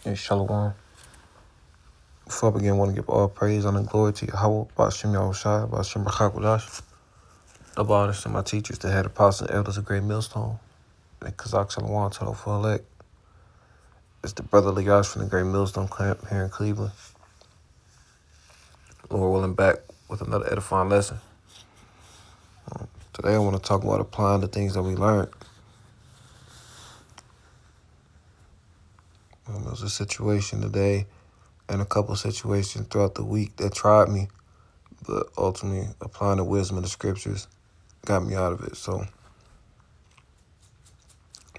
Hey, Shalom. Before I begin, I want to give all praise, honor, and glory to Yahweh, Ba'ashem Yahushua, Ba'ashem B'chakwadosh. Double honors to my teachers, the head apostles and elders of Great Millstone, and Kazak Shalom to the full elect. It's the brotherly guys from the Great Millstone camp here in Cleveland. Lord willing, back with another edifying lesson. Today I want to talk about applying the things that we learned. There was a situation today and a couple of situations throughout the week that tried me, but ultimately applying the wisdom of the scriptures got me out of it. So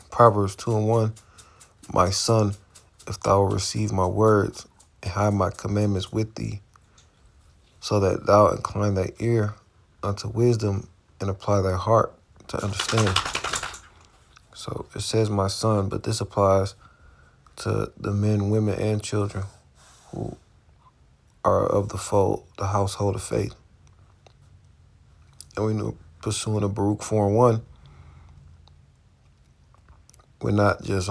Proverbs 2:1, my son, if thou wilt receive my words and hide my commandments with thee, so that thou incline thy ear unto wisdom and apply thy heart to understand. So it says my son, but this applies to the men, women, and children who are of the fold, the household of faith. And we know, pursuing a Baruch 4:1, we're not just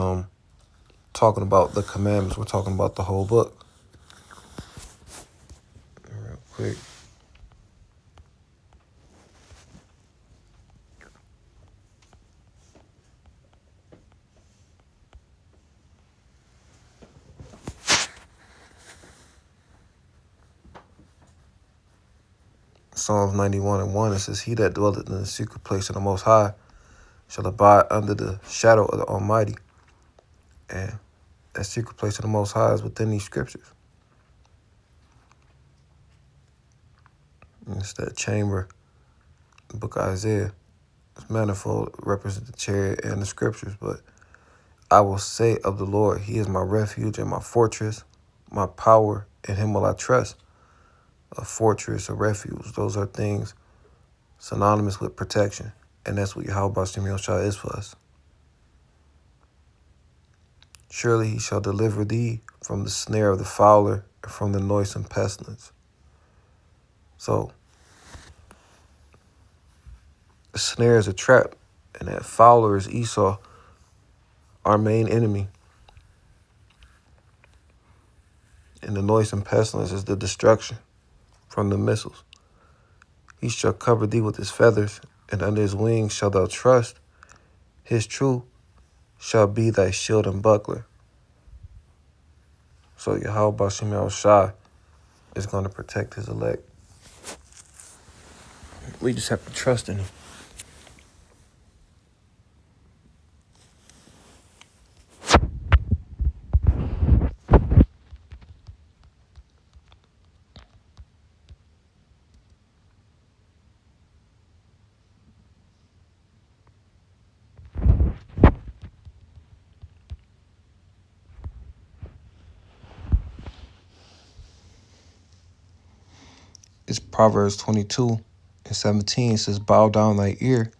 talking about the commandments, we're talking about the whole book. Real quick. Psalms 91:1, it says, he that dwelleth in the secret place of the Most High shall abide under the shadow of the Almighty. And that secret place of the Most High is within these scriptures. And it's that chamber, the book of Isaiah. It's manifold, represents the chariot and the scriptures. But I will say of the Lord, he is my refuge and my fortress, my power, in him will I trust. A fortress, a refuge, those are things synonymous with protection. And that's what Yahweh Ba'ashem Yahushua is for us. Surely he shall deliver thee from the snare of the fowler and from the noisome pestilence. So, the snare is a trap, and that fowler is Esau, our main enemy. And the noisome pestilence is the destruction from the missiles. He shall cover thee with his feathers, and under his wings shalt thou trust. His truth shall be thy shield and buckler. So Yahweh Ba'ashem Yahushua is going to protect his elect. We just have to trust in him. It's Proverbs 22:17. It says, bow down thy ear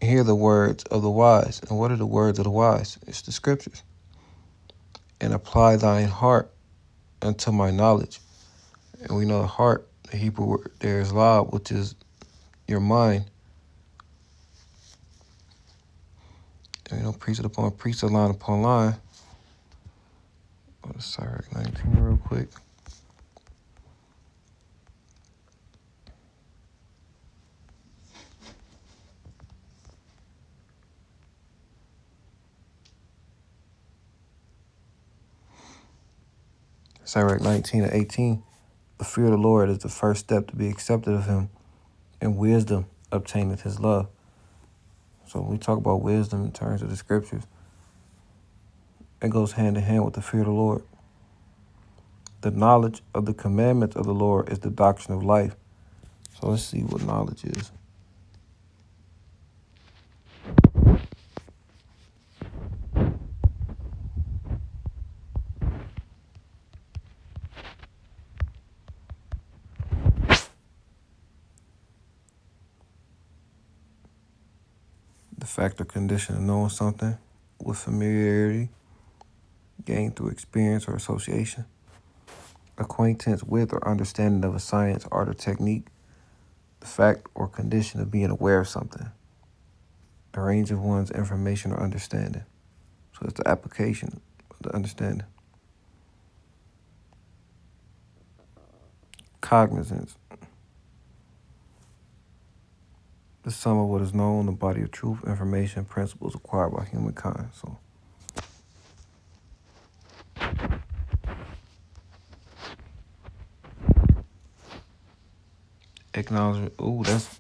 and hear the words of the wise. And what are the words of the wise? It's the scriptures. And apply thine heart unto my knowledge. And we know the heart, the Hebrew word there is lab, which is your mind. And you know, precept upon precept, line upon line. Go to Sirach 19 real quick. Sirach 19:18. The fear of the Lord is the first step to be accepted of him, and wisdom obtaineth his love. So when we talk about wisdom in terms of the scriptures, it goes hand in hand with the fear of the Lord. The knowledge of the commandments of the Lord is the doctrine of life. So let's see what knowledge is. The fact or condition of knowing something with familiarity, gained through experience or association. Acquaintance with or understanding of a science, art, or technique. The fact or condition of being aware of something. The range of one's information or understanding. So it's the application of the understanding. cognizance, the sum of what is known, the body of truth, information, principles acquired by humankind. So acknowledgement, that's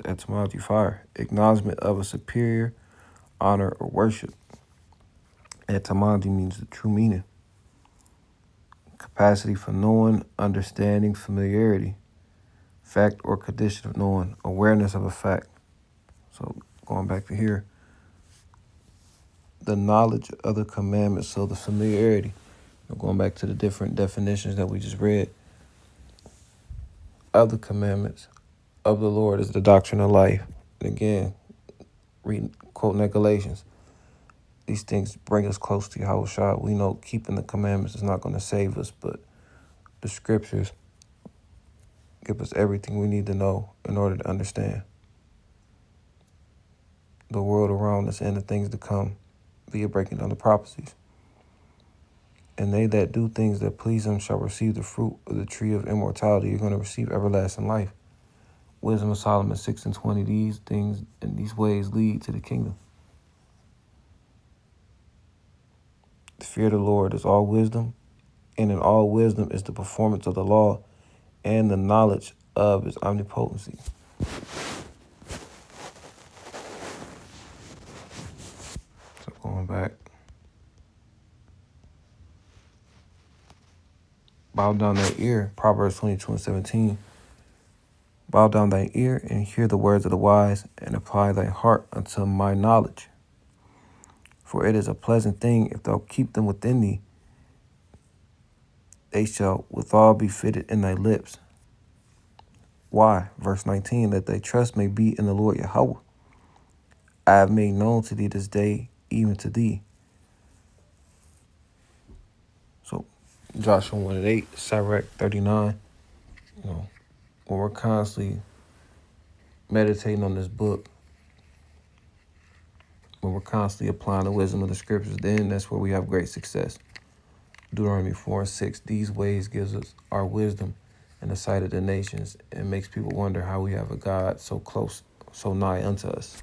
etymology fire. Acknowledgement of a superior, honor, or worship. Etymology means the true meaning. Capacity for knowing, understanding, familiarity. Fact or condition of knowing, awareness of a fact. So going back to here, the knowledge of the commandments, so the familiarity. Going back to the different definitions that we just read, of the commandments of the Lord is the doctrine of life. And again, quoting that Galatians, these things bring us close to Yahushua. We know keeping the commandments is not going to save us, but the scriptures give us everything we need to know in order to understand the world around us and the things to come via breaking down the prophecies. And they that do things that please him shall receive the fruit of the tree of immortality. You're going to receive everlasting life. Wisdom of Solomon 6:20. These things and these ways lead to the kingdom. The fear of the Lord is all wisdom, and in all wisdom is the performance of the law and the knowledge of his omnipotency. So going back. Bow down thy ear, Proverbs 22:17. Bow down thy ear and hear the words of the wise, and apply thy heart unto my knowledge. For it is a pleasant thing if thou keep them within thee. They shall withal be fitted in thy lips. Why? Verse 19, that thy trust may be in the Lord Yahweh. I have made known to thee this day, even to thee. So Joshua 1:8, Sirach 39. When we're constantly meditating on this book, when we're constantly applying the wisdom of the scriptures, then that's where we have great success. Deuteronomy 4:6, these ways gives us our wisdom in the sight of the nations, and makes people wonder how we have a God so close, so nigh unto us.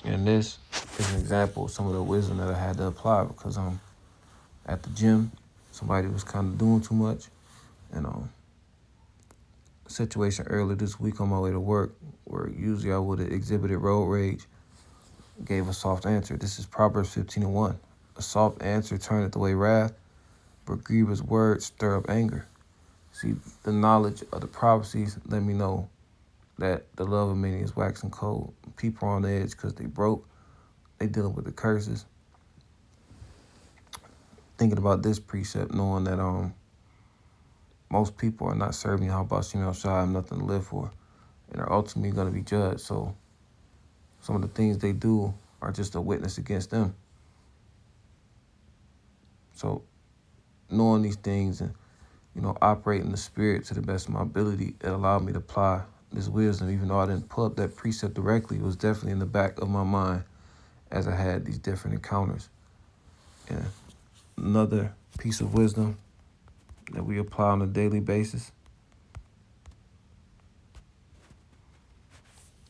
And this is an example of some of the wisdom that I had to apply, because at the gym, somebody was kind of doing too much. And situation earlier this week on my way to work, where usually I would have exhibited road rage, gave a soft answer. This is Proverbs 15:1. A soft answer turneth away wrath, but grievous words stir up anger. See, the knowledge of the prophecies let me know that the love of many is waxing cold. People are on the edge because they broke. They dealing with the curses. Thinking about this precept, knowing that most people are not serving Yahweh Shem Shai, have nothing to live for, and are ultimately going to be judged. So some of the things they do are just a witness against them. So knowing these things and operating the spirit to the best of my ability, it allowed me to apply this wisdom. Even though I didn't pull up that precept directly, it was definitely in the back of my mind as I had these different encounters. And another piece of wisdom that we apply on a daily basis,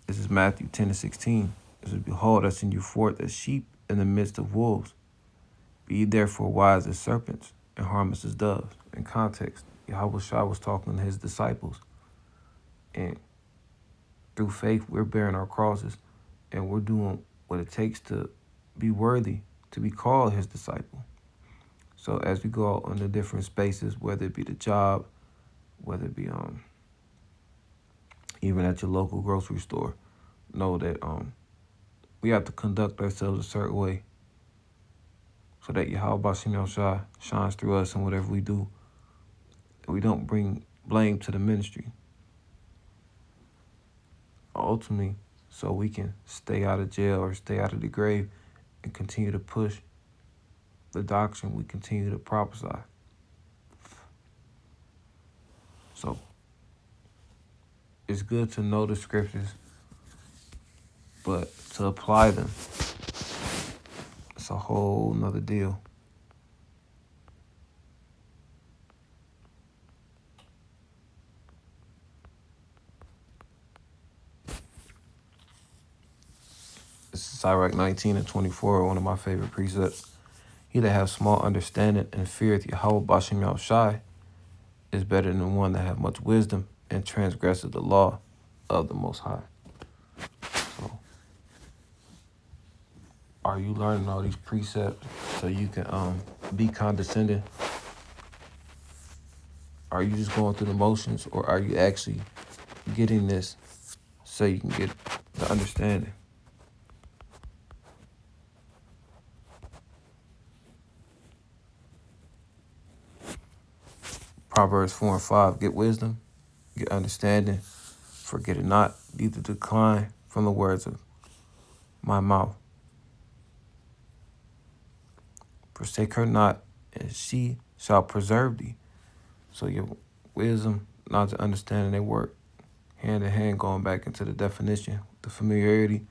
this is Matthew 10:16. It says, behold, I send you forth as sheep in the midst of wolves. Be ye therefore wise as serpents and harmless as doves. In context, Yahweh Shai was talking to his disciples. And through faith, we're bearing our crosses, and we're doing what it takes to be worthy to be called his disciple. So as we go out into different spaces, whether it be the job, whether it be even at your local grocery store, know that we have to conduct ourselves a certain way so that Yahweh Shem Shai shines through us in whatever we do. And we don't bring blame to the ministry. Ultimately, so we can stay out of jail or stay out of the grave and continue to push the doctrine we continue to prophesy. So it's good to know the scriptures, but to apply them, it's a whole nother deal. This is Sirach 19 and 24, one of my favorite precepts. He that have small understanding and feareth Yahweh Bashem Yahushai is better than one that have much wisdom and transgresseth the law of the Most High. So, are you learning all these precepts so you can be condescending? Are you just going through the motions, or are you actually getting this so you can get the understanding? Proverbs 4 and 5, get wisdom, get understanding, forget it not, neither decline from the words of my mouth. Forsake her not, and she shall preserve thee. So your wisdom, knowledge, and understanding, they work hand in hand, going back into the definition, the familiarity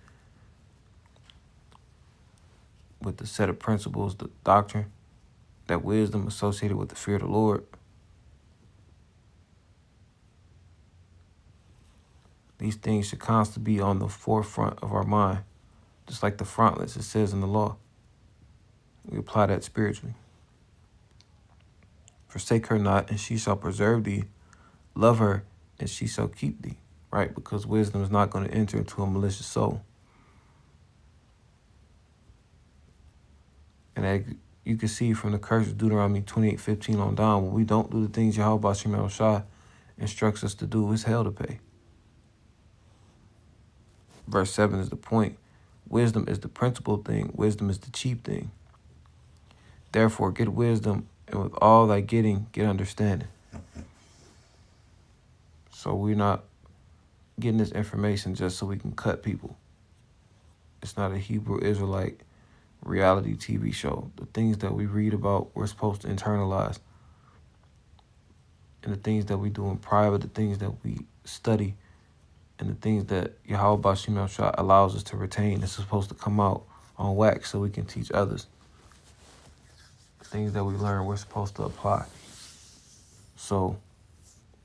with the set of principles, the doctrine, that wisdom associated with the fear of the Lord. These things should constantly be on the forefront of our mind, just like the frontlets, it says in the law. We apply that spiritually. Forsake her not, and she shall preserve thee. Love her, and she shall keep thee. Right? Because wisdom is not going to enter into a malicious soul. And you can see from the curse of Deuteronomy 28:15 on down, when we don't do the things Yahweh Bashem Yahushai instructs us to do, it's hell to pay. Verse 7 is the point. Wisdom is the principal thing. Wisdom is the chief thing. Therefore, get wisdom, and with all thy getting, get understanding. So we're not getting this information just so we can cut people. It's not a Hebrew Israelite reality TV show. The things that we read about, we're supposed to internalize. And the things that we do in private, the things that we study, and the things that Yahweh Bashem Yahushua allows us to retain, is supposed to come out on wax so we can teach others. The things that we learn, we're supposed to apply. So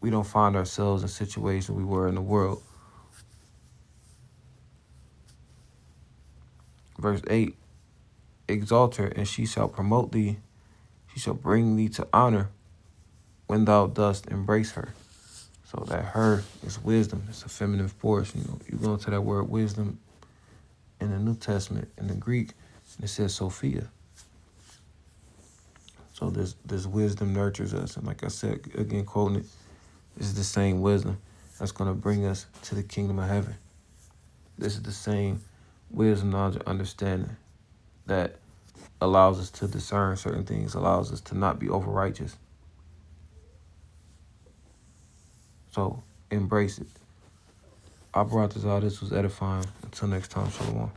we don't find ourselves in situations we were in the world. Verse 8, exalt her, and she shall promote thee. She shall bring thee to honor when thou dost embrace her. So that her is wisdom. It's a feminine force. You know, you go into that word wisdom in the New Testament, in the Greek, and it says Sophia. So this wisdom nurtures us. And like I said, again, quoting it, this is the same wisdom that's going to bring us to the kingdom of heaven. This is the same wisdom, knowledge, and understanding that allows us to discern certain things, allows us to not be over-righteous. So embrace it. I brought this out. This was edifying. Until next time, shalom.